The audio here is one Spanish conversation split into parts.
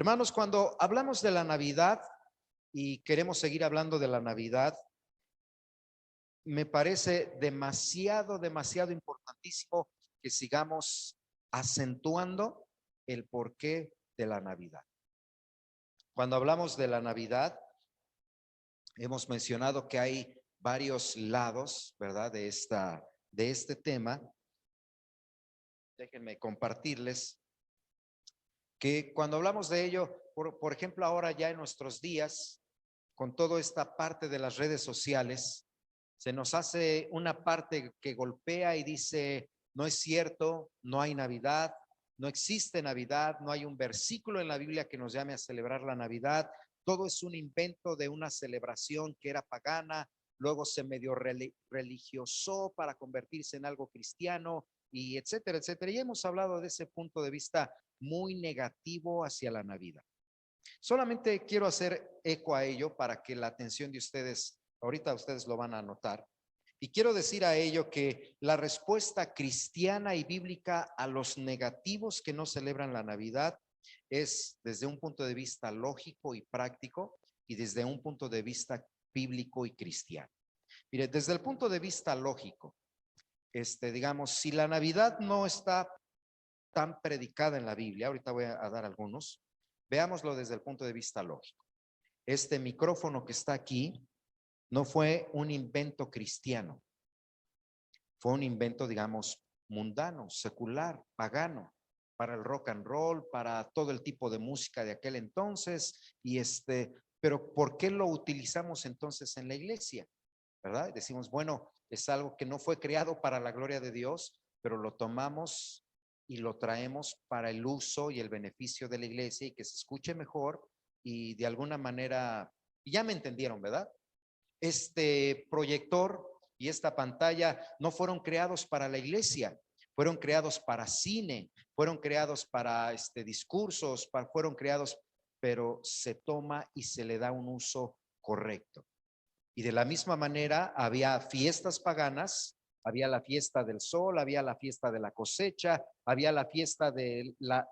Hermanos, cuando hablamos de la Navidad y queremos seguir hablando de la Navidad, me parece demasiado importantísimo que sigamos acentuando el porqué de la Navidad. Cuando hablamos de la Navidad, hemos mencionado que hay varios lados, ¿verdad? De este tema. Déjenme compartirles que cuando hablamos de ello, por ejemplo, ahora ya en nuestros días, con toda esta parte de las redes sociales, se nos hace una parte que golpea y dice, no es cierto, no hay Navidad, no existe Navidad, no hay un versículo en la Biblia que nos llame a celebrar la Navidad, todo es un invento de una celebración que era pagana, luego se medio religiosó para convertirse en algo cristiano, y etcétera, etcétera. Y hemos hablado de ese punto de vista muy negativo hacia la Navidad. Solamente quiero hacer eco a ello para que la atención de ustedes, ahorita ustedes lo van a notar, y quiero decir a ello que la respuesta cristiana y bíblica a los negativos que no celebran la Navidad es desde un punto de vista lógico y práctico y desde un punto de vista bíblico y cristiano. Mire, desde el punto de vista lógico, digamos, si la Navidad no está tan predicada en la Biblia, ahorita voy a dar algunos, veámoslo desde el punto de vista lógico. Este micrófono que está aquí no fue un invento cristiano, fue un invento, digamos, mundano, secular, pagano, para el rock and roll, para todo el tipo de música de aquel entonces, pero ¿por qué lo utilizamos entonces en la iglesia? ¿Verdad? Decimos, bueno, es algo que no fue creado para la gloria de Dios, pero lo tomamos y lo traemos para el uso y el beneficio de la iglesia y que se escuche mejor y de alguna manera, ya me entendieron, ¿verdad? Este proyector y esta pantalla no fueron creados para la iglesia, fueron creados para cine, fueron creados para discursos, fueron creados, pero se toma y se le da un uso correcto. Y de la misma manera había fiestas paganas, había la fiesta del sol, había la fiesta de la cosecha, había la fiesta de la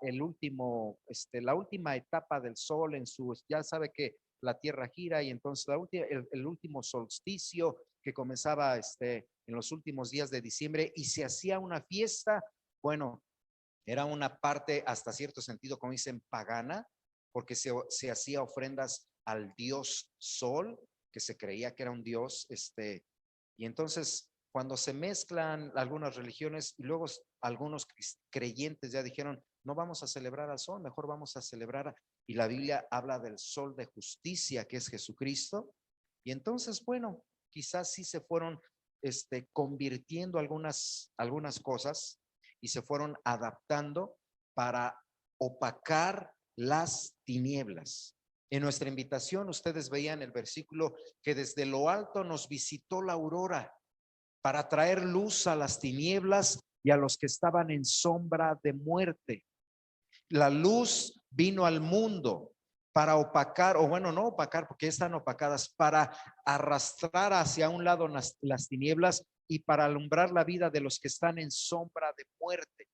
última etapa del sol ya sabe que la tierra gira y entonces el último solsticio que comenzaba en los últimos días de diciembre y se hacía una fiesta, bueno, era una parte hasta cierto sentido, como dicen, pagana, porque se hacía ofrendas al dios sol, que se creía que era un dios, y entonces cuando se mezclan algunas religiones y luego algunos creyentes ya dijeron, no vamos a celebrar al sol, mejor vamos a celebrar, y la Biblia habla del sol de justicia, que es Jesucristo, y entonces, bueno, quizás sí se fueron convirtiendo algunas cosas y se fueron adaptando para opacar las tinieblas. En nuestra invitación, ustedes veían el versículo que desde lo alto nos visitó la aurora para traer luz a las tinieblas y a los que estaban en sombra de muerte. La luz vino al mundo para opacar, o bueno, no opacar, porque están opacadas, para arrastrar hacia un lado las tinieblas y para alumbrar la vida de los que están en sombra de muerte.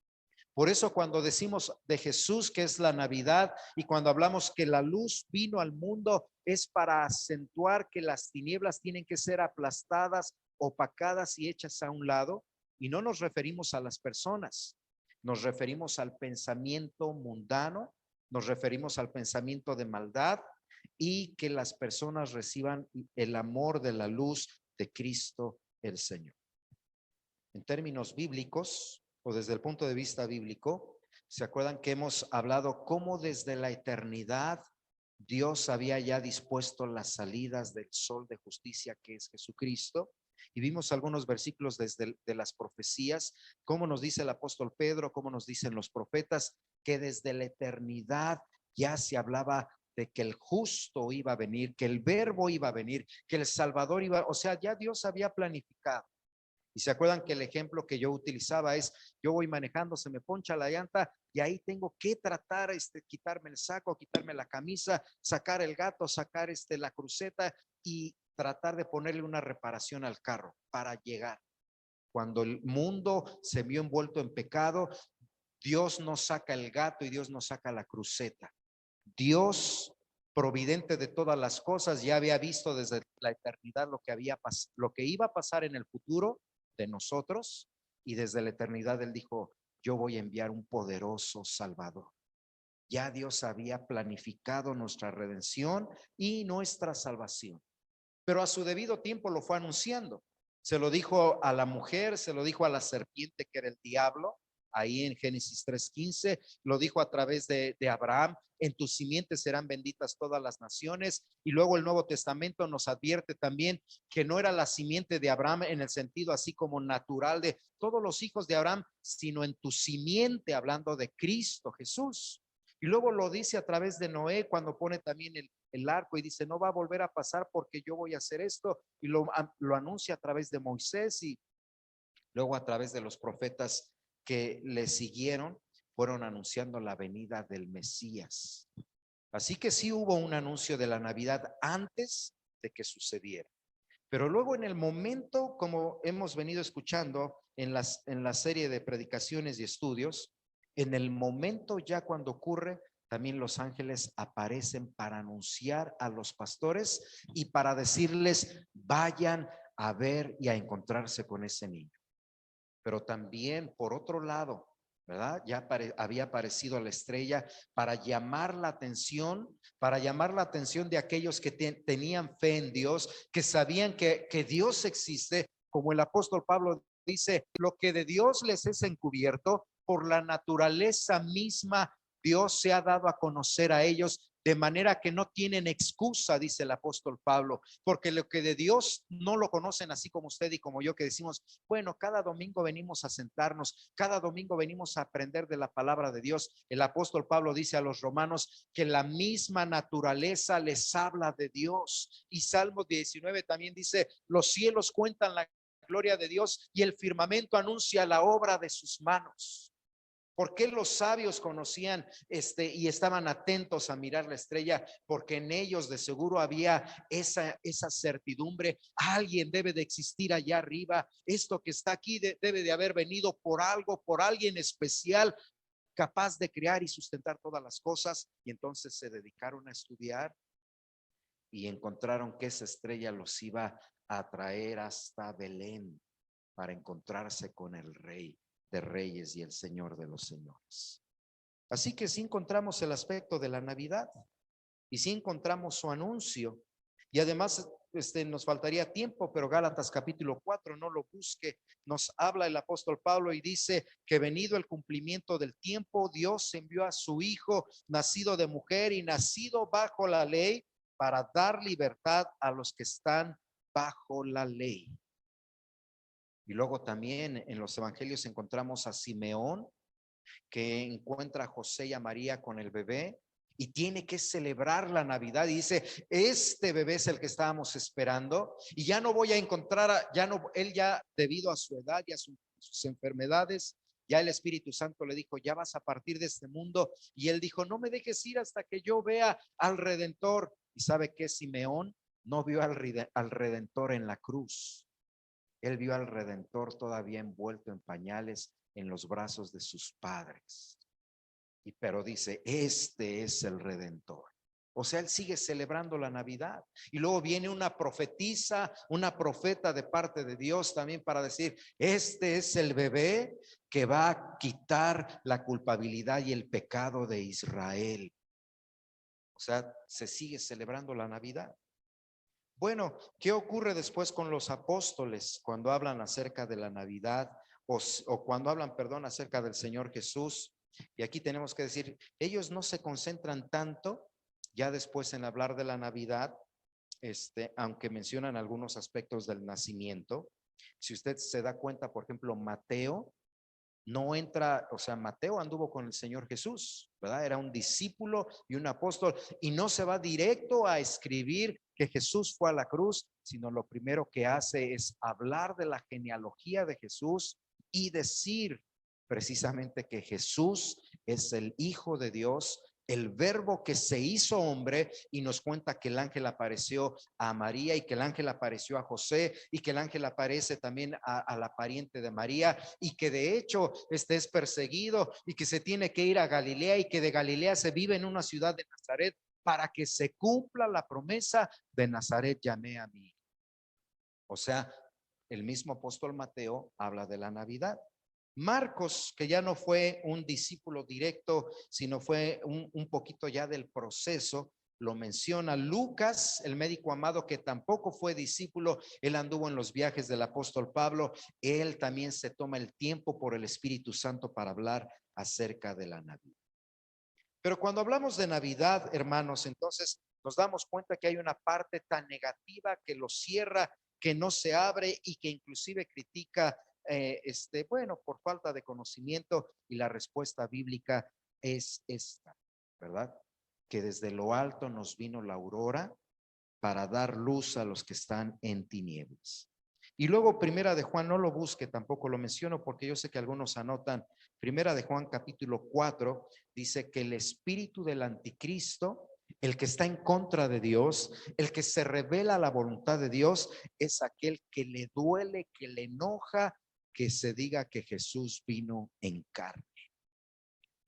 Por eso cuando decimos de Jesús que es la Navidad y cuando hablamos que la luz vino al mundo es para acentuar que las tinieblas tienen que ser aplastadas, opacadas y hechas a un lado, y no nos referimos a las personas, nos referimos al pensamiento mundano, nos referimos al pensamiento de maldad y que las personas reciban el amor de la luz de Cristo el Señor. En términos bíblicos, o desde el punto de vista bíblico, ¿se acuerdan que hemos hablado cómo desde la eternidad Dios había ya dispuesto las salidas del sol de justicia que es Jesucristo? Y vimos algunos versículos de las profecías, cómo nos dice el apóstol Pedro, cómo nos dicen los profetas, que desde la eternidad ya se hablaba de que el justo iba a venir, que el verbo iba a venir, que el Salvador iba, o sea, ya Dios había planificado. Y se acuerdan que el ejemplo que yo utilizaba es, yo voy manejando, se me poncha la llanta y ahí tengo que tratar, quitarme el saco, quitarme la camisa, sacar el gato, sacar la cruceta y tratar de ponerle una reparación al carro para llegar. Cuando el mundo se vio envuelto en pecado, Dios nos saca el gato y Dios nos saca la cruceta. Dios, providente de todas las cosas, ya había visto desde la eternidad lo que iba a pasar en el futuro de nosotros, y desde la eternidad Él dijo: yo voy a enviar un poderoso Salvador. Ya Dios había planificado nuestra redención y nuestra salvación, pero a su debido tiempo lo fue anunciando. Se lo dijo a la mujer, se lo dijo a la serpiente, que era el diablo, ahí en Génesis 3:15, lo dijo a través de Abraham: en tus simientes serán benditas todas las naciones. Y luego el Nuevo Testamento nos advierte también que no era la simiente de Abraham en el sentido así como natural de todos los hijos de Abraham, sino en tu simiente, hablando de Cristo Jesús. Y luego lo dice a través de Noé, cuando pone también el arco, y dice: no va a volver a pasar porque yo voy a hacer esto. Y lo anuncia a través de Moisés, y luego a través de los profetas que le siguieron, fueron anunciando la venida del Mesías. Así que sí hubo un anuncio de la Navidad antes de que sucediera. Pero luego, en el momento, como hemos venido escuchando en la serie de predicaciones y estudios, en el momento ya cuando ocurre, también los ángeles aparecen para anunciar a los pastores y para decirles: vayan a ver y a encontrarse con ese niño. Pero también, por otro lado, ¿verdad? Ya había aparecido la estrella para llamar la atención, de aquellos que tenían fe en Dios, que sabían que Dios existe. Como el apóstol Pablo dice: lo que de Dios les es encubierto, por la naturaleza misma, Dios se ha dado a conocer a ellos, de manera que no tienen excusa, dice el apóstol Pablo, porque lo que de Dios no lo conocen, así como usted y como yo, que decimos: bueno, cada domingo venimos a sentarnos, cada domingo venimos a aprender de la palabra de Dios. El apóstol Pablo dice a los romanos que la misma naturaleza les habla de Dios. Y Salmos 19 también dice: los cielos cuentan la gloria de Dios y el firmamento anuncia la obra de sus manos. ¿Por qué los sabios conocían y estaban atentos a mirar la estrella? Porque en ellos de seguro había esa certidumbre: alguien debe de existir allá arriba. Esto que está aquí debe de haber venido por algo, por alguien especial, capaz de crear y sustentar todas las cosas. Y entonces se dedicaron a estudiar y encontraron que esa estrella los iba a traer hasta Belén para encontrarse con el Rey de Reyes y el Señor de los Señores. Así que sí encontramos el aspecto de la Navidad y sí encontramos su anuncio. Y además nos faltaría tiempo, pero Gálatas capítulo 4, no lo busque, nos habla el apóstol Pablo y dice que venido el cumplimiento del tiempo, Dios envió a su Hijo, nacido de mujer y nacido bajo la ley, para dar libertad a los que están bajo la ley. Y luego también en los evangelios encontramos a Simeón, que encuentra a José y a María con el bebé y tiene que celebrar la Navidad, y dice: este bebé es el que estábamos esperando, y ya no voy a encontrar, él ya, debido a su edad y a sus enfermedades, ya el Espíritu Santo le dijo: ya vas a partir de este mundo. Y él dijo: no me dejes ir hasta que yo vea al Redentor. Y sabe que Simeón no vio al Redentor en la cruz. Él vio al Redentor todavía envuelto en pañales en los brazos de sus padres. Pero dice: este es el Redentor. O sea, él sigue celebrando la Navidad. Y luego viene una profetisa, una profeta de parte de Dios también, para decir: este es el bebé que va a quitar la culpabilidad y el pecado de Israel. O sea, se sigue celebrando la Navidad. Bueno, ¿qué ocurre después con los apóstoles cuando hablan acerca de la Navidad o cuando hablan, perdón, acerca del Señor Jesús? Y aquí tenemos que decir, ellos no se concentran tanto ya después en hablar de la Navidad, aunque mencionan algunos aspectos del nacimiento. Si usted se da cuenta, por ejemplo, Mateo no entra, o sea, Mateo anduvo con el Señor Jesús, ¿verdad? Era un discípulo y un apóstol, y no se va directo a escribir que Jesús fue a la cruz, sino lo primero que hace es hablar de la genealogía de Jesús y decir precisamente que Jesús es el Hijo de Dios, el verbo que se hizo hombre, y nos cuenta que el ángel apareció a María y que el ángel apareció a José y que el ángel aparece también a la pariente de María y que de hecho es perseguido y que se tiene que ir a Galilea y que de Galilea se vive en una ciudad de Nazaret para que se cumpla la promesa de Nazaret llamé a mí. O sea, el mismo apóstol Mateo habla de la Navidad. Marcos, que ya no fue un discípulo directo, sino fue un poquito ya del proceso, lo menciona. Lucas, el médico amado, que tampoco fue discípulo, él anduvo en los viajes del apóstol Pablo, él también se toma el tiempo por el Espíritu Santo para hablar acerca de la Navidad. Pero cuando hablamos de Navidad, hermanos, entonces nos damos cuenta que hay una parte tan negativa que lo cierra, que no se abre y que inclusive critica, bueno, por falta de conocimiento, y la respuesta bíblica es esta, ¿verdad? Que desde lo alto nos vino la aurora para dar luz a los que están en tinieblas. Y luego Primera de Juan, no lo busque, tampoco lo menciono porque yo sé que algunos anotan. Primera de Juan capítulo 4 dice que el espíritu del anticristo, el que está en contra de Dios, el que se revela la voluntad de Dios, es aquel que le duele, que le enoja que se diga que Jesús vino en carne.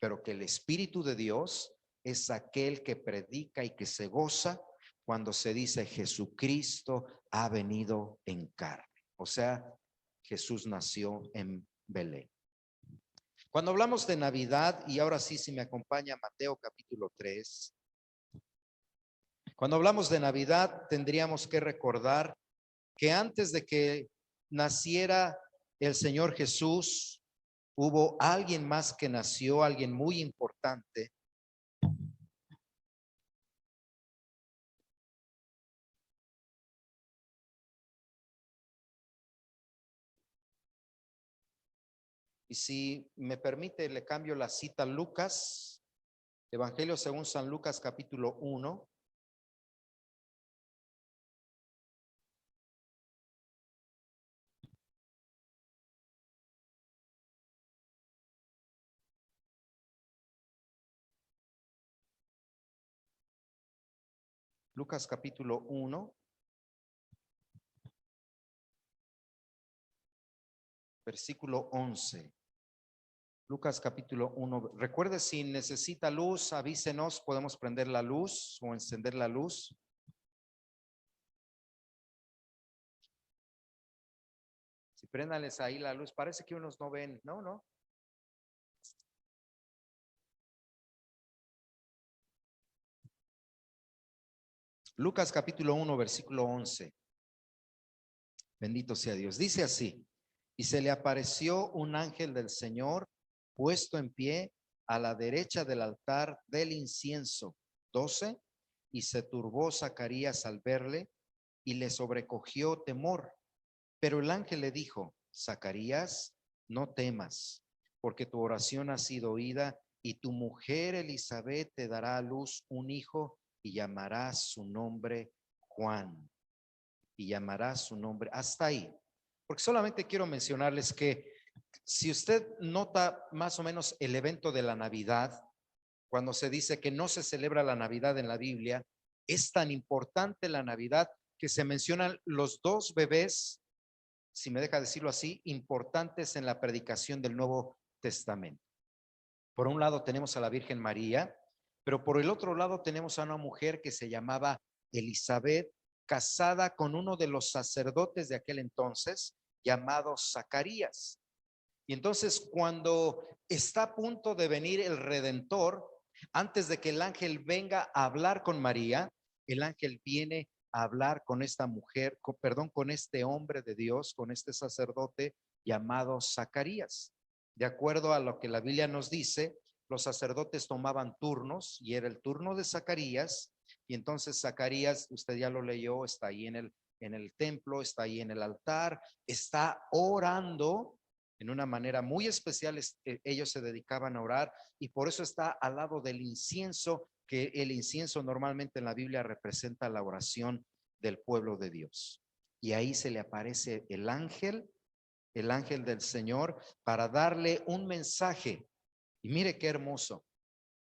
Pero que el espíritu de Dios es aquel que predica y que se goza cuando se dice Jesucristo ha venido en carne. O sea, Jesús nació en Belén. Cuando hablamos de Navidad, y ahora sí, si me acompaña Mateo capítulo 3, cuando hablamos de Navidad tendríamos que recordar que antes de que naciera el Señor Jesús, hubo alguien más que nació, alguien muy importante. Y si me permite, le cambio la cita a Lucas, Evangelio según San Lucas capítulo 1. Lucas capítulo 1, versículo 11. Lucas capítulo 1. Recuerde, si necesita luz, avísenos, podemos prender la luz o encender la luz. Si préndales ahí la luz, parece que unos no ven, no. Lucas capítulo 1, versículo 11. Bendito sea Dios. Dice así: y se le apareció un ángel del Señor puesto en pie a la derecha del altar del incienso. 12. Y se turbó Zacarías al verle y le sobrecogió temor. Pero el ángel le dijo: Zacarías, no temas, porque tu oración ha sido oída, y tu mujer Elizabeth te dará a luz un hijo y llamarás su nombre Juan. Y llamarás su nombre. Hasta ahí. Porque solamente quiero mencionarles que si usted nota más o menos el evento de la Navidad, cuando se dice que no se celebra la Navidad en la Biblia, es tan importante la Navidad que se mencionan los dos bebés, si me deja decirlo así, importantes en la predicación del Nuevo Testamento. Por un lado tenemos a la Virgen María, pero por el otro lado tenemos a una mujer que se llamaba Elizabeth, casada con uno de los sacerdotes de aquel entonces, llamado Zacarías. Y entonces cuando está a punto de venir el Redentor, antes de que el ángel venga a hablar con María, el ángel viene a hablar con esta mujer, con este hombre de Dios, con este sacerdote llamado Zacarías. De acuerdo a lo que la Biblia nos dice, los sacerdotes tomaban turnos y era el turno de Zacarías. Y entonces Zacarías, usted ya lo leyó, está ahí en el templo, está ahí en el altar, está orando. En una manera muy especial, ellos se dedicaban a orar, y por eso está al lado del incienso, que el incienso normalmente en la Biblia representa la oración del pueblo de Dios. Y ahí se le aparece el ángel del Señor, para darle un mensaje. Y mire qué hermoso.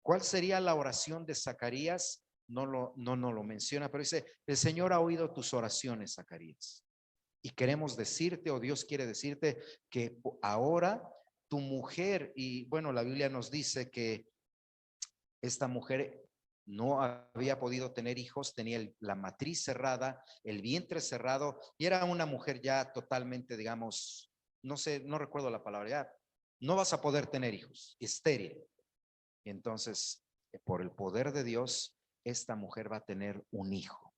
¿Cuál sería la oración de Zacarías? No lo menciona, pero dice, el Señor ha oído tus oraciones, Zacarías. Y queremos decirte, o Dios quiere decirte, que ahora tu mujer, y bueno, la Biblia nos dice que esta mujer no había podido tener hijos, tenía la matriz cerrada, el vientre cerrado, y era una mujer ya totalmente, digamos, no sé, no recuerdo la palabra, ya no vas a poder tener hijos, estéril. Y entonces, por el poder de Dios, esta mujer va a tener un hijo.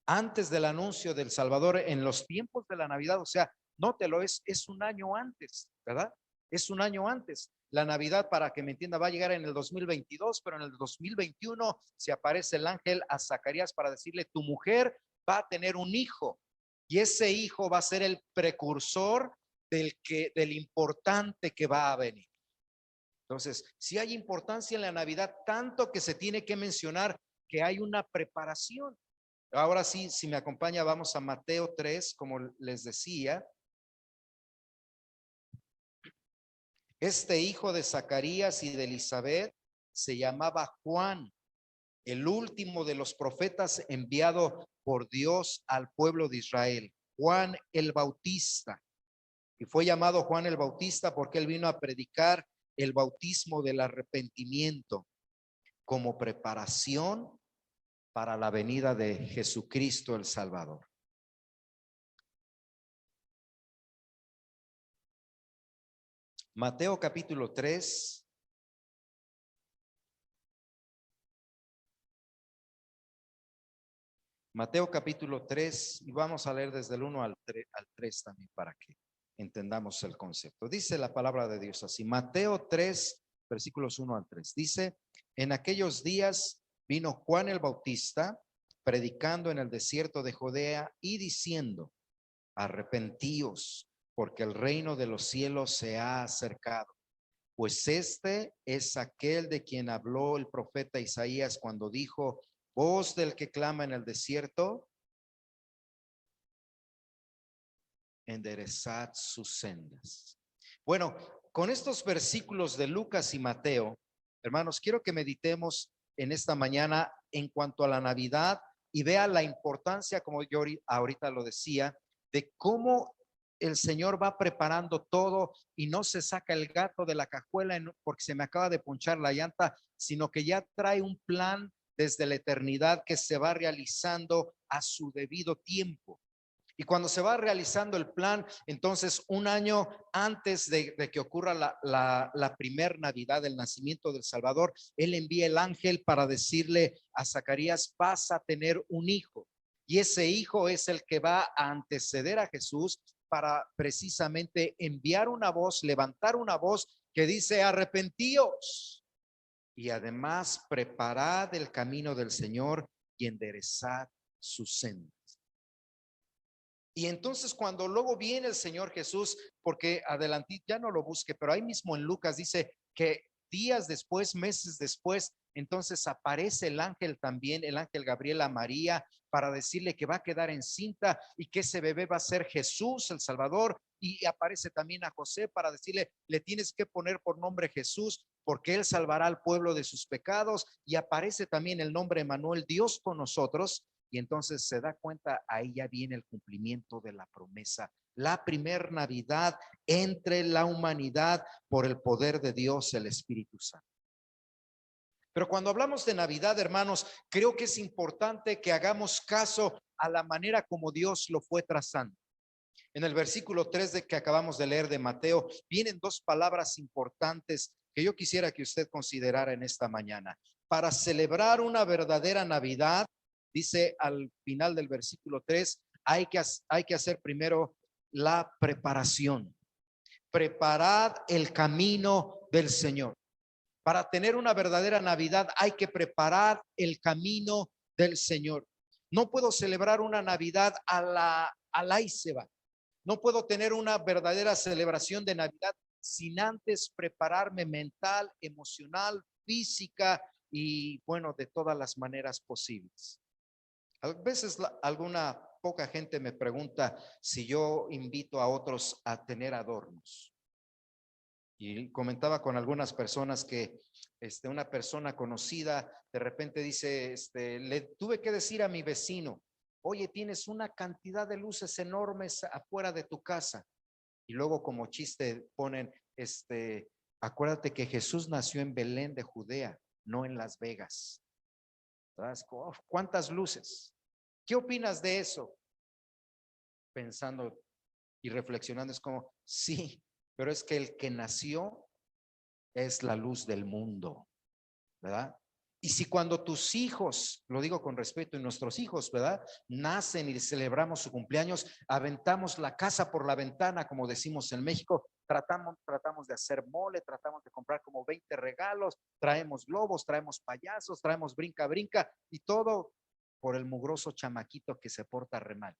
Antes del anuncio del Salvador, en los tiempos de la Navidad, o sea, nótelo, es un año antes, ¿verdad? Es un año antes. La Navidad, para que me entienda, va a llegar en el 2022, pero en el 2021 se aparece el ángel a Zacarías para decirle, tu mujer va a tener un hijo y ese hijo va a ser el precursor del importante que va a venir. Entonces, si hay importancia en la Navidad, tanto que se tiene que mencionar que hay una preparación. Ahora sí, si me acompaña, vamos a Mateo 3, como les decía. Este hijo de Zacarías y de Elizabeth se llamaba Juan, el último de los profetas enviado por Dios al pueblo de Israel, Juan el Bautista. Y fue llamado Juan el Bautista porque él vino a predicar el bautismo del arrepentimiento como preparación para la venida de Jesucristo el Salvador. Mateo capítulo 3. Mateo capítulo 3, y vamos a leer desde el 1 al 3 también para que entendamos el concepto. Dice la palabra de Dios así, Mateo 3, versículos 1 al 3. Dice, en aquellos días vino Juan el Bautista predicando en el desierto de Judea y diciendo, arrepentíos, porque el reino de los cielos se ha acercado. Pues este es aquel de quien habló el profeta Isaías cuando dijo, voz del que clama en el desierto, enderezad sus sendas. Bueno, con estos versículos de Lucas y Mateo, hermanos, quiero que meditemos en esta mañana en cuanto a la Navidad y vea la importancia, como yo ahorita lo decía, de cómo el Señor va preparando todo y no se saca el gato de la cajuela porque se me acaba de ponchar la llanta, sino que ya trae un plan desde la eternidad que se va realizando a su debido tiempo. Y cuando se va realizando el plan, entonces un año antes de que ocurra la primer Navidad, el nacimiento del Salvador, él envía el ángel para decirle a Zacarías, vas a tener un hijo. Y ese hijo es el que va a anteceder a Jesús para precisamente enviar una voz, levantar una voz que dice, arrepentíos. Y además preparad el camino del Señor y enderezad sus sendas. Y entonces cuando luego viene el Señor Jesús, porque adelante ya no lo busque, pero ahí mismo en Lucas dice que días después, meses después, entonces aparece el ángel también, el ángel Gabriel a María para decirle que va a quedar encinta y que ese bebé va a ser Jesús el Salvador. Y aparece también a José para decirle, le tienes que poner por nombre Jesús porque él salvará al pueblo de sus pecados. Y aparece también el nombre Emmanuel, Dios con nosotros. Y entonces se da cuenta, ahí ya viene el cumplimiento de la promesa. La primer Navidad entre la humanidad por el poder de Dios, el Espíritu Santo. Pero cuando hablamos de Navidad, hermanos, creo que es importante que hagamos caso a la manera como Dios lo fue trazando. En el versículo 3 de que acabamos de leer de Mateo, vienen dos palabras importantes que yo quisiera que usted considerara en esta mañana. Para celebrar una verdadera Navidad, dice al final del versículo 3, hay que hacer primero la preparación. Preparad el camino del Señor. Para tener una verdadera Navidad hay que preparar el camino del Señor. No puedo celebrar una Navidad a la y se va. No puedo tener una verdadera celebración de Navidad sin antes prepararme mental, emocional, física y bueno, de todas las maneras posibles. A veces alguna poca gente me pregunta si yo invito a otros a tener adornos. Y comentaba con algunas personas que una persona conocida de repente dice, le tuve que decir a mi vecino, oye, tienes una cantidad de luces enormes afuera de tu casa. Y luego como chiste ponen, acuérdate que Jesús nació en Belén de Judea, no en Las Vegas. ¿Sabes? ¿Cuántas luces? ¿Qué opinas de eso? Pensando y reflexionando, es como, sí, pero es que el que nació es la luz del mundo, ¿verdad? Y si cuando tus hijos, lo digo con respeto, y nuestros hijos, ¿verdad? Nacen y celebramos su cumpleaños, aventamos la casa por la ventana, como decimos en México, tratamos de hacer mole, tratamos de comprar como 20 regalos, traemos globos, traemos payasos, traemos brinca, brinca, y todo por el mugroso chamaquito que se porta re mal.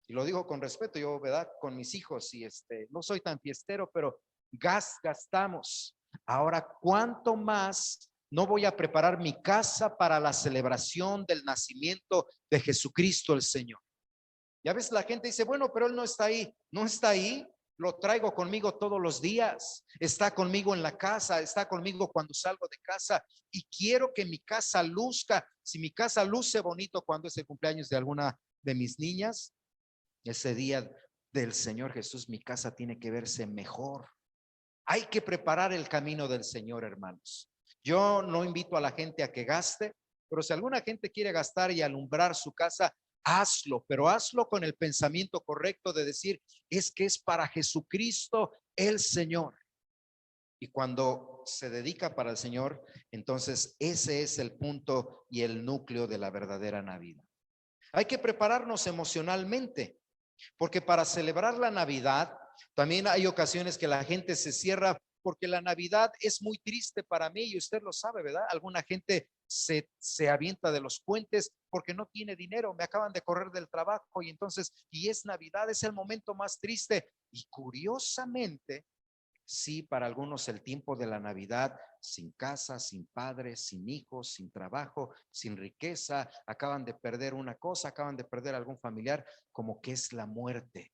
Y lo digo con respeto, yo, ¿verdad? Con mis hijos, y no soy tan fiestero, pero gastamos. Ahora, ¿cuánto más no voy a preparar mi casa para la celebración del nacimiento de Jesucristo el Señor? Ya ves, la gente dice, bueno, pero Él no está ahí. No está ahí, lo traigo conmigo todos los días. Está conmigo en la casa, está conmigo cuando salgo de casa. Y quiero que mi casa luzca. Si mi casa luce bonito cuando es el cumpleaños de alguna de mis niñas, ese día del Señor Jesús, mi casa tiene que verse mejor. Hay que preparar el camino del Señor, hermanos. Yo no invito a la gente a que gaste, pero si alguna gente quiere gastar y alumbrar su casa, hazlo, pero hazlo con el pensamiento correcto de decir, es que es para Jesucristo el Señor. Y cuando se dedica para el Señor, entonces ese es el punto y el núcleo de la verdadera Navidad. Hay que prepararnos emocionalmente, porque para celebrar la Navidad, también hay ocasiones que la gente se cierra, porque la Navidad es muy triste para mí y usted lo sabe, ¿verdad? Alguna gente se avienta de los puentes porque no tiene dinero, me acaban de correr del trabajo y es Navidad, es el momento más triste. Y curiosamente, sí, para algunos el tiempo de la Navidad, sin casa, sin padres, sin hijos, sin trabajo, sin riqueza, acaban de perder una cosa, acaban de perder algún familiar, como que es la muerte.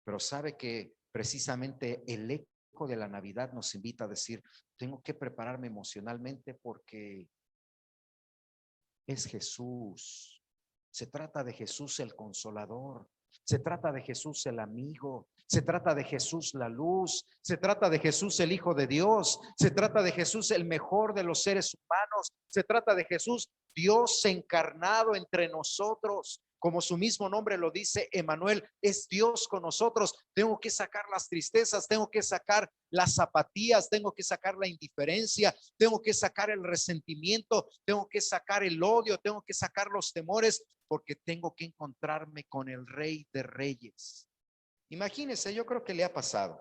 Pero sabe que precisamente el eco de la Navidad nos invita a decir, tengo que prepararme emocionalmente porque es Jesús. Se trata de Jesús el Consolador. Se trata de Jesús el amigo. Se trata de Jesús la luz. Se trata de Jesús el Hijo de Dios. Se trata de Jesús el mejor de los seres humanos. Se trata de Jesús Dios encarnado entre nosotros. Como su mismo nombre lo dice, Emmanuel es Dios con nosotros. Tengo que sacar las tristezas, tengo que sacar las apatías, tengo que sacar la indiferencia, tengo que sacar el resentimiento, tengo que sacar el odio, tengo que sacar los temores, porque tengo que encontrarme con el Rey de Reyes. Imagínense, yo creo que le ha pasado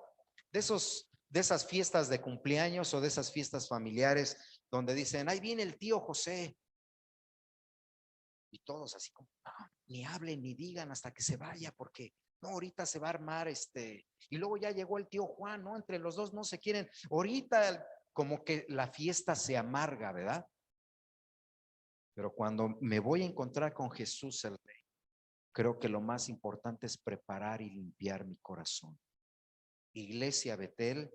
de esas fiestas de cumpleaños o de esas fiestas familiares donde dicen, ahí viene el tío José. Y todos así como, no, ni hablen ni digan hasta que se vaya, porque no, ahorita se va a armar y luego ya llegó el tío Juan, ¿no? Entre los dos no se quieren, ahorita como que la fiesta se amarga, ¿verdad? Pero cuando me voy a encontrar con Jesús el Rey, creo que lo más importante es preparar y limpiar mi corazón. Iglesia Betel,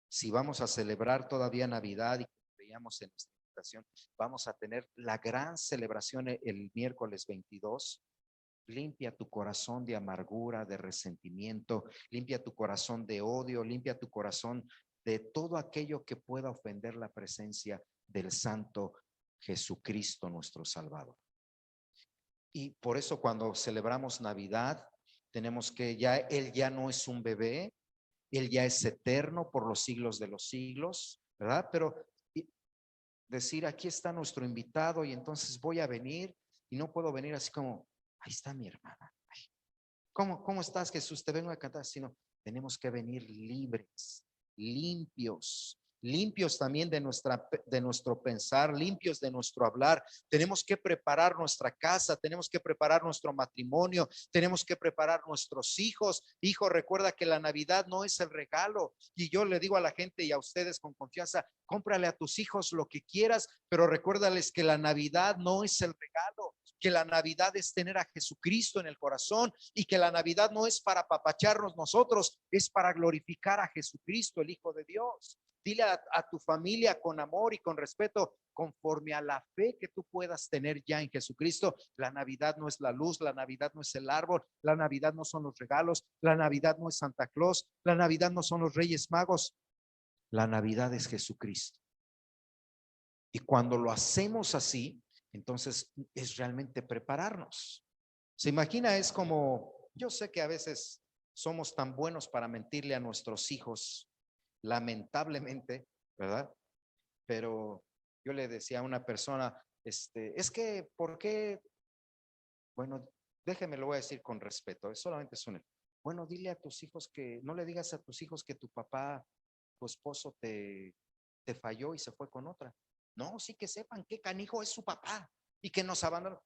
si vamos a celebrar todavía Navidad y como veíamos en nuestra invitación, vamos a tener la gran celebración el miércoles 22. Limpia tu corazón de amargura, de resentimiento, limpia tu corazón de odio, limpia tu corazón de todo aquello que pueda ofender la presencia del Santo Jesucristo, nuestro Salvador. Y por eso cuando celebramos Navidad, tenemos que Él ya no es un bebé, Él ya es eterno por los siglos de los siglos, ¿verdad? Pero decir, aquí está nuestro invitado y entonces voy a venir y no puedo venir así como, ahí está mi hermana. ¿Cómo estás, Jesús? Te vengo a cantar, sino tenemos que venir libres, limpios también de nuestro pensar, limpios de nuestro hablar. Tenemos que preparar nuestra casa, tenemos que preparar nuestro matrimonio, tenemos que preparar nuestros hijos. Hijo, recuerda que la Navidad no es el regalo. Y yo le digo a la gente y a ustedes con confianza, cómprale a tus hijos lo que quieras, pero recuérdales que la Navidad no es el regalo, que la Navidad es tener a Jesucristo en el corazón y que la Navidad no es para apapacharnos nosotros, es para glorificar a Jesucristo, el Hijo de Dios. Dile a tu familia con amor y con respeto, conforme a la fe que tú puedas tener ya en Jesucristo. La Navidad no es la luz, la Navidad no es el árbol, la Navidad no son los regalos, la Navidad no es Santa Claus, la Navidad no son los Reyes Magos, la Navidad es Jesucristo. Y cuando lo hacemos así, entonces es realmente prepararnos. Se imagina, es como, yo sé que a veces somos tan buenos para mentirle a nuestros hijos, lamentablemente, ¿verdad? Pero yo le decía a una persona, es que, ¿por qué? Bueno, déjeme, lo voy a decir con respeto, solamente es un, bueno, dile a tus hijos que, no le digas a tus hijos que tu papá, tu esposo te falló y se fue con otra. No, sí que sepan qué canijo es su papá y que nos abandonó.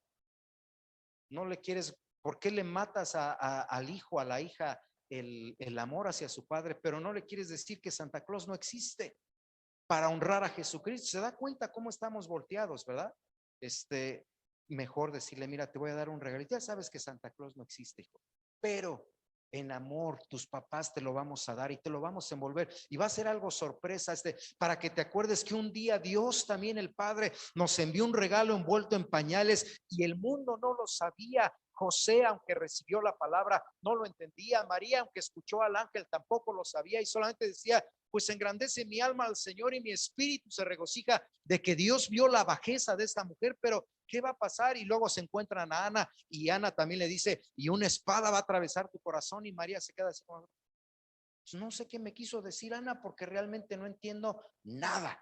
No le quieres, ¿por qué le matas al hijo, a la hija, el amor hacia su padre, pero no le quieres decir que Santa Claus no existe para honrar a Jesucristo? Se da cuenta cómo estamos volteados, ¿verdad? Mejor decirle, mira, te voy a dar un regalito. Ya sabes que Santa Claus no existe, hijo, pero en amor, tus papás te lo vamos a dar y te lo vamos a envolver y va a ser algo sorpresa, para que te acuerdes que un día Dios también, el Padre, nos envió un regalo envuelto en pañales y el mundo no lo sabía. José, aunque recibió la palabra, no lo entendía. María, aunque escuchó al ángel, tampoco lo sabía y solamente decía, pues engrandece mi alma al Señor y mi espíritu se regocija de que Dios vio la bajeza de esta mujer. Pero ¿qué va a pasar? Y luego se encuentran a Ana y Ana también le dice, y una espada va a atravesar tu corazón, y María se queda así como, pues no sé qué me quiso decir Ana, porque realmente no entiendo nada.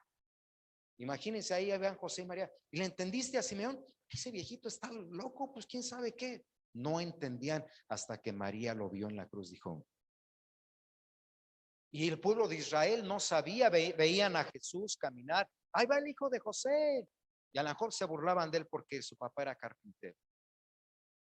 Imagínense, ahí vean José y María, ¿y le entendiste a Simeón? Ese viejito está loco, pues quién sabe qué. No entendían hasta que María lo vio en la cruz, dijo. Y el pueblo de Israel no sabía, veían a Jesús caminar, ahí va el hijo de José, y a lo mejor se burlaban de él porque su papá era carpintero,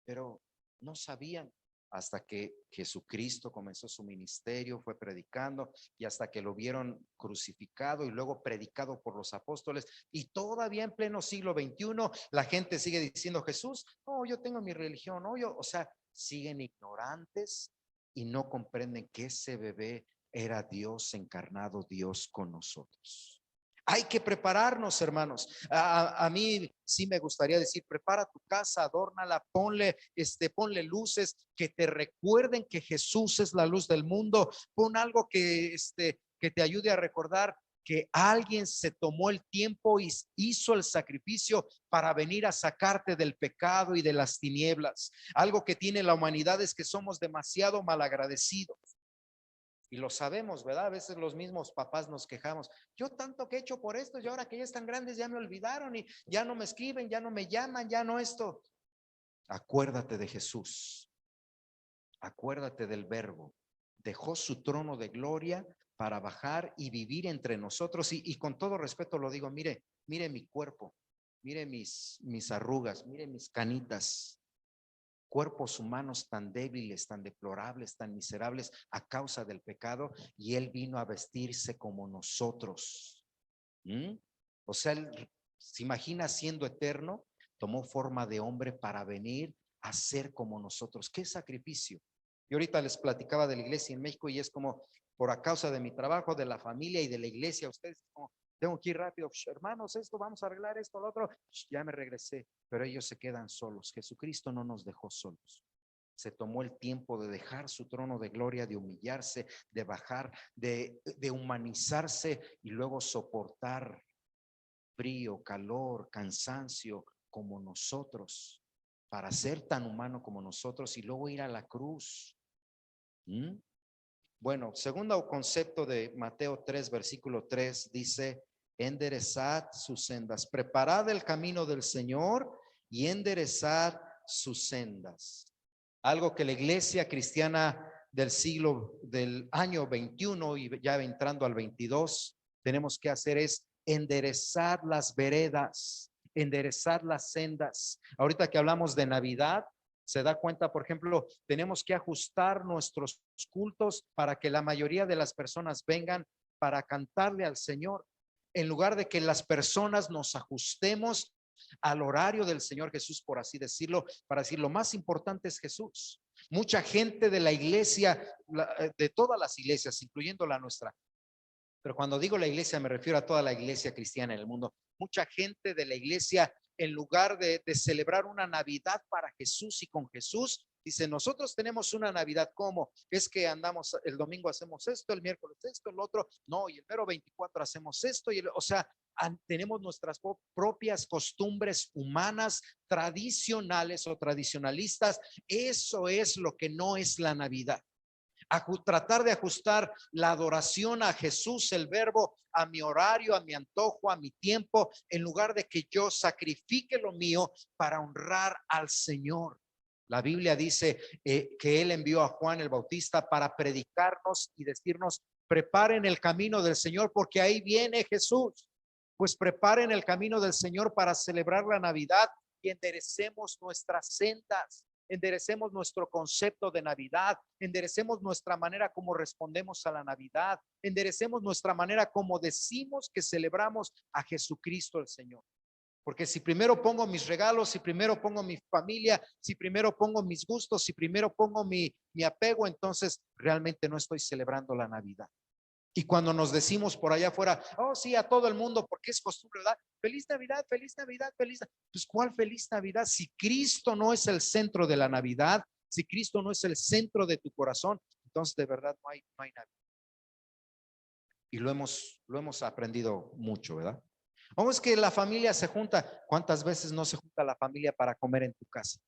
pero no sabían hasta que Jesucristo comenzó su ministerio, fue predicando, y hasta que lo vieron crucificado y luego predicado por los apóstoles. Y todavía en pleno siglo XXI la gente sigue diciendo, Jesús, no, yo tengo mi religión, no, o sea, siguen ignorantes y no comprenden que ese bebé era Dios encarnado, Dios con nosotros. Hay que prepararnos, hermanos. A mí sí me gustaría decir, prepara tu casa, adórnala, ponle luces que te recuerden que Jesús es la luz del mundo. Pon algo que te ayude a recordar que alguien se tomó el tiempo y hizo el sacrificio para venir a sacarte del pecado y de las tinieblas. Algo que tiene la humanidad es que somos demasiado malagradecidos. Y lo sabemos, ¿verdad? A veces los mismos papás nos quejamos. Yo tanto que he hecho por esto y ahora que ya están grandes ya me olvidaron y ya no me escriben, ya no me llaman, ya no esto. Acuérdate de Jesús. Acuérdate del Verbo. Dejó su trono de gloria para bajar y vivir entre nosotros. Y con todo respeto lo digo, mire mi cuerpo, mire mis arrugas, mire mis canitas. Cuerpos humanos tan débiles, tan deplorables, tan miserables a causa del pecado, y él vino a vestirse como nosotros. O sea, él se imagina siendo eterno, tomó forma de hombre para venir a ser como nosotros. ¡Qué sacrificio! Y ahorita les platicaba de la iglesia en México y es como, por a causa de mi trabajo, de la familia y de la iglesia, ustedes como, tengo que ir rápido, hermanos, esto, vamos a arreglar esto, lo otro, ya me regresé, pero ellos se quedan solos. Jesucristo no nos dejó solos. Se tomó el tiempo de dejar su trono de gloria, de humillarse, de bajar, de humanizarse y luego soportar frío, calor, cansancio como nosotros, para ser tan humano como nosotros y luego ir a la cruz. Bueno, segundo concepto de Mateo 3, versículo 3 dice, enderezad sus sendas, preparad el camino del Señor y enderezad sus sendas. Algo que la iglesia cristiana del año 21 y ya entrando al 22 tenemos que hacer es enderezar las veredas, enderezar las sendas. Ahorita que hablamos de Navidad, se da cuenta, por ejemplo, tenemos que ajustar nuestros cultos para que la mayoría de las personas vengan para cantarle al Señor, en lugar de que las personas nos ajustemos al horario del Señor Jesús, por así decirlo, para decir lo más importante es Jesús. Mucha gente de la iglesia, de todas las iglesias, incluyendo la nuestra, Pero cuando digo la iglesia me refiero a toda la iglesia cristiana en el mundo. Mucha gente de la iglesia, en lugar de celebrar una Navidad para Jesús y con Jesús, dice, nosotros tenemos una Navidad como, es que andamos, el domingo hacemos esto, el miércoles esto, el otro, no, y el mero 24 hacemos esto, o sea, tenemos nuestras propias costumbres humanas, tradicionales o tradicionalistas. Eso es lo que no es la Navidad. Tratar de ajustar la adoración a Jesús, el verbo, a mi horario, a mi antojo, a mi tiempo, en lugar de que yo sacrifique lo mío para honrar al Señor. La Biblia dice que Él envió a Juan el Bautista para predicarnos y decirnos, preparen el camino del Señor porque ahí viene Jesús. Pues preparen el camino del Señor para celebrar la Navidad y enderecemos nuestras sendas. Enderecemos nuestro concepto de Navidad, enderecemos nuestra manera como respondemos a la Navidad, enderecemos nuestra manera como decimos que celebramos a Jesucristo el Señor. Porque si primero pongo mis regalos, si primero pongo mi familia, si primero pongo mis gustos, si primero pongo mi apego, entonces realmente no estoy celebrando la Navidad. Y cuando nos decimos por allá afuera, oh sí, a todo el mundo, porque es costumbre, ¿verdad? Feliz Navidad, feliz Navidad, feliz. Pues ¿cuál feliz Navidad? Si Cristo no es el centro de la Navidad, si Cristo no es el centro de tu corazón, entonces de verdad no hay Navidad. Y lo hemos aprendido mucho, ¿verdad? ¿Cómo es que la familia se junta? ¿Cuántas veces no se junta la familia para comer en tu casa?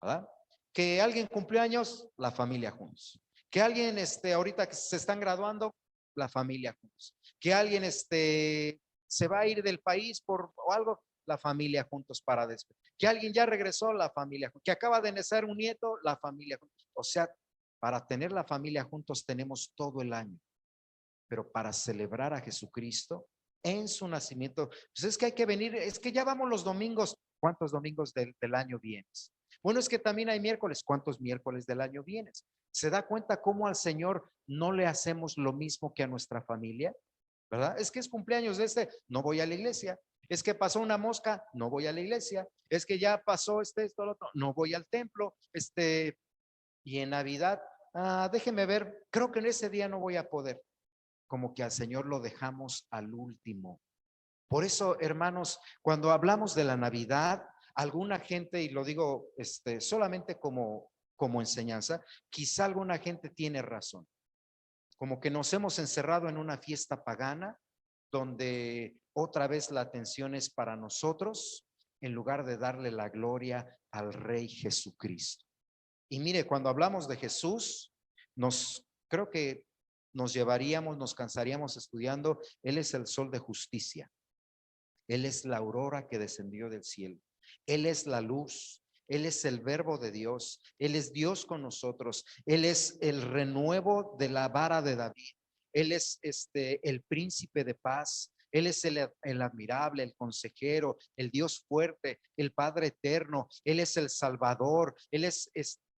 ¿Verdad? Que alguien cumplió años, la familia juntos. Que alguien ahorita que se están graduando, la familia juntos. Que alguien se va a ir del país o algo, la familia juntos para después. Que alguien ya regresó, la familia juntos. Que acaba de nacer un nieto, la familia juntos. O sea, para tener la familia juntos tenemos todo el año. Pero para celebrar a Jesucristo en su nacimiento, pues es que hay que venir, es que ya vamos los domingos. ¿Cuántos domingos del año vienes? Bueno, es que también hay miércoles. ¿Cuántos miércoles del año vienes? ¿Se da cuenta cómo al Señor no le hacemos lo mismo que a nuestra familia? ¿Verdad? Es que es cumpleaños de no voy a la iglesia. Es que pasó una mosca, no voy a la iglesia. Es que ya pasó esto, lo otro, no voy al templo. Y en Navidad, déjeme ver, creo que en ese día no voy a poder. Como que al Señor lo dejamos al último. Por eso, hermanos, cuando hablamos de la Navidad, alguna gente, y lo digo solamente como enseñanza, quizá alguna gente tiene razón. Como que nos hemos encerrado en una fiesta pagana donde otra vez la atención es para nosotros en lugar de darle la gloria al Rey Jesucristo. Y mire, cuando hablamos de Jesús, creo que nos cansaríamos estudiando. Él es el sol de justicia. Él es la aurora que descendió del cielo. Él es la luz. Él es el verbo de Dios. Él es Dios con nosotros. Él es el renuevo de la vara de David. Él es el príncipe de paz. Él es el admirable, el consejero, el Dios fuerte, el Padre eterno. Él es el Salvador. Él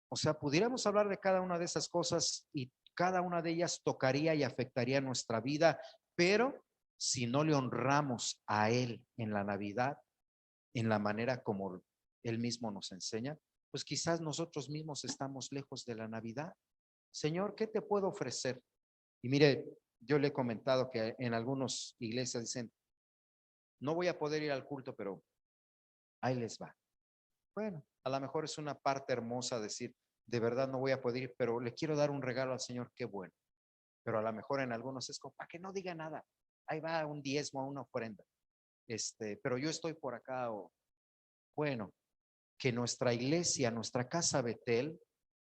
o sea, pudiéramos hablar de cada una de esas cosas y cada una de ellas tocaría y afectaría nuestra vida, pero si no le honramos a Él en la Navidad, en la manera como Él mismo nos enseña, pues quizás nosotros mismos estamos lejos de la Navidad. Señor, ¿qué te puedo ofrecer? Y mire, yo le he comentado que en algunas iglesias dicen, no voy a poder ir al culto, pero ahí les va. Bueno, a lo mejor es una parte hermosa decir, de verdad no voy a poder ir, pero le quiero dar un regalo al Señor, qué bueno. Pero a lo mejor en algunos es como, para que no diga nada, ahí va un diezmo, una ofrenda. Pero yo estoy por acá. Bueno, que nuestra iglesia, nuestra casa Betel,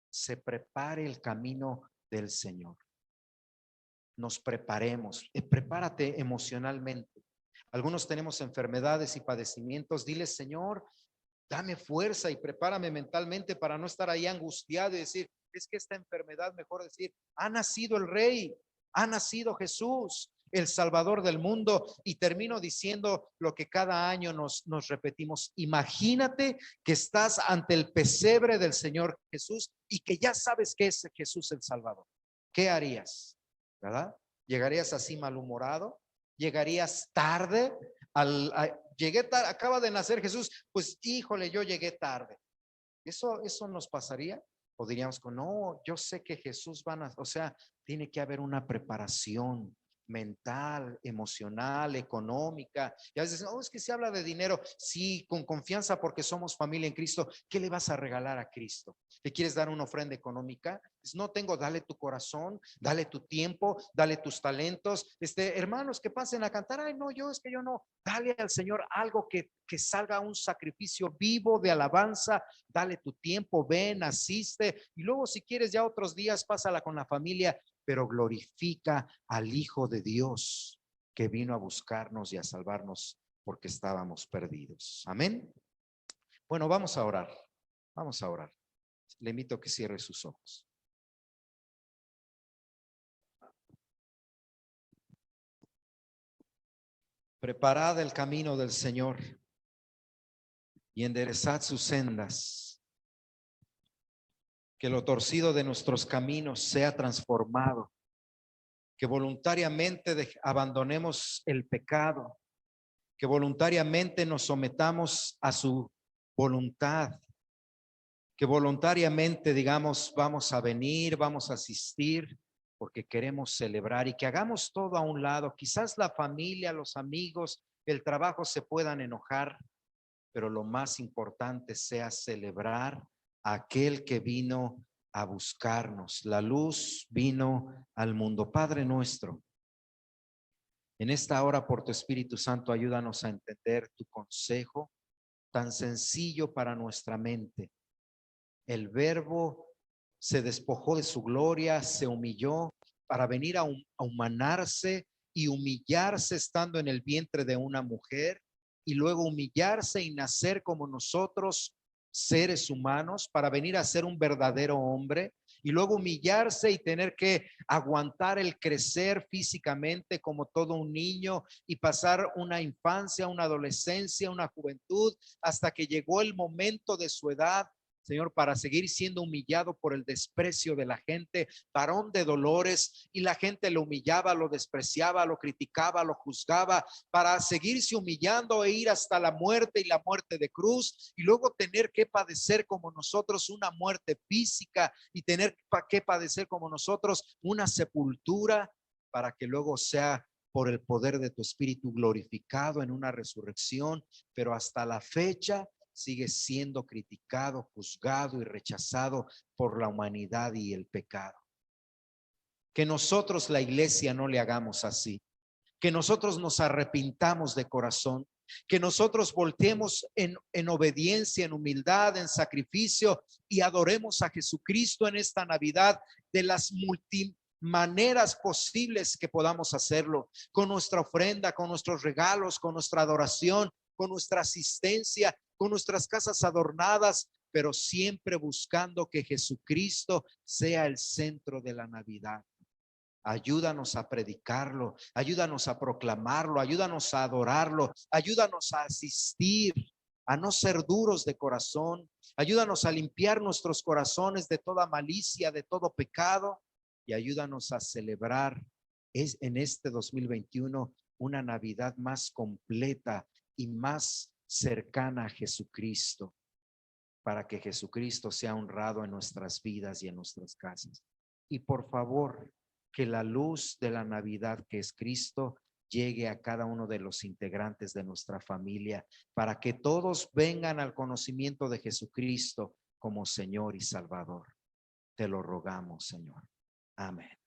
se prepare el camino del Señor. Nos preparemos, prepárate emocionalmente. Algunos tenemos enfermedades y padecimientos. Dile, Señor, dame fuerza y prepárame mentalmente para no estar ahí angustiado y decir, es que esta enfermedad, mejor decir, ha nacido el Rey, ha nacido Jesús, el Salvador del mundo. Y termino diciendo lo que cada año nos repetimos. Imagínate que estás ante el pesebre del Señor Jesús y que ya sabes que es Jesús el Salvador. ¿Qué harías? ¿Verdad? ¿Llegarías así malhumorado? ¿Llegarías tarde? Llegué tarde, acaba de nacer Jesús, pues híjole, yo llegué tarde. ¿Eso nos pasaría? O diríamos, no, yo sé que Jesús va a nacer, o sea, tiene que haber una preparación. mental, emocional, económica. Y a veces, no, es que se habla de dinero. Sí, con confianza porque somos familia en Cristo. ¿Qué le vas a regalar a Cristo? ¿Le quieres dar una ofrenda económica? Pues no tengo, dale tu corazón, dale tu tiempo, dale tus talentos. Hermanos que pasen a cantar, ay no, es que yo no. Dale al Señor algo que salga un sacrificio vivo de alabanza. Dale tu tiempo, ven, asiste. Y luego si quieres ya otros días, pásala con la familia, pero glorifica al Hijo de Dios que vino a buscarnos y a salvarnos porque estábamos perdidos. Amén. Bueno, vamos a orar. Vamos a orar. Le invito a que cierre sus ojos. Preparad el camino del Señor y enderezad sus sendas. Que lo torcido de nuestros caminos sea transformado. Que voluntariamente abandonemos el pecado. Que voluntariamente nos sometamos a su voluntad. Que voluntariamente digamos, vamos a venir, vamos a asistir, porque queremos celebrar, y que hagamos todo a un lado. Quizás la familia, los amigos, el trabajo se puedan enojar, pero lo más importante sea celebrar a aquel que vino a buscarnos. La luz vino al mundo. Padre nuestro, en esta hora por tu Espíritu Santo, ayúdanos a entender tu consejo tan sencillo para nuestra mente. El Verbo se despojó de su gloria, se humilló para venir a humanarse y humillarse estando en el vientre de una mujer, y luego humillarse y nacer como nosotros, seres humanos, para venir a ser un verdadero hombre, y luego humillarse y tener que aguantar el crecer físicamente como todo un niño y pasar una infancia, una adolescencia, una juventud, hasta que llegó el momento de su edad, Señor, para seguir siendo humillado por el desprecio de la gente, varón de dolores, y la gente lo humillaba, lo despreciaba, lo criticaba, lo juzgaba, para seguirse humillando e ir hasta la muerte, y la muerte de cruz, y luego tener que padecer como nosotros una muerte física, y tener que padecer como nosotros una sepultura, para que luego sea por el poder de tu Espíritu glorificado en una resurrección. Pero hasta la fecha sigue siendo criticado, juzgado y rechazado por la humanidad y el pecado. Que nosotros, la iglesia, no le hagamos así. Que nosotros nos arrepintamos de corazón. Que nosotros volteemos en obediencia, en humildad, en sacrificio, y adoremos a Jesucristo en esta Navidad de las maneras posibles que podamos hacerlo, con nuestra ofrenda, con nuestros regalos, con nuestra adoración, con nuestra asistencia, con nuestras casas adornadas, pero siempre buscando que Jesucristo sea el centro de la Navidad. Ayúdanos a predicarlo, ayúdanos a proclamarlo, ayúdanos a adorarlo, ayúdanos a asistir, a no ser duros de corazón, ayúdanos a limpiar nuestros corazones de toda malicia, de todo pecado, y ayúdanos a celebrar en este 2021 una Navidad más completa y más cercana a Jesucristo, para que Jesucristo sea honrado en nuestras vidas y en nuestras casas. Y por favor, que la luz de la Navidad, que es Cristo, llegue a cada uno de los integrantes de nuestra familia, para que todos vengan al conocimiento de Jesucristo como Señor y Salvador. Te lo rogamos, Señor. Amén.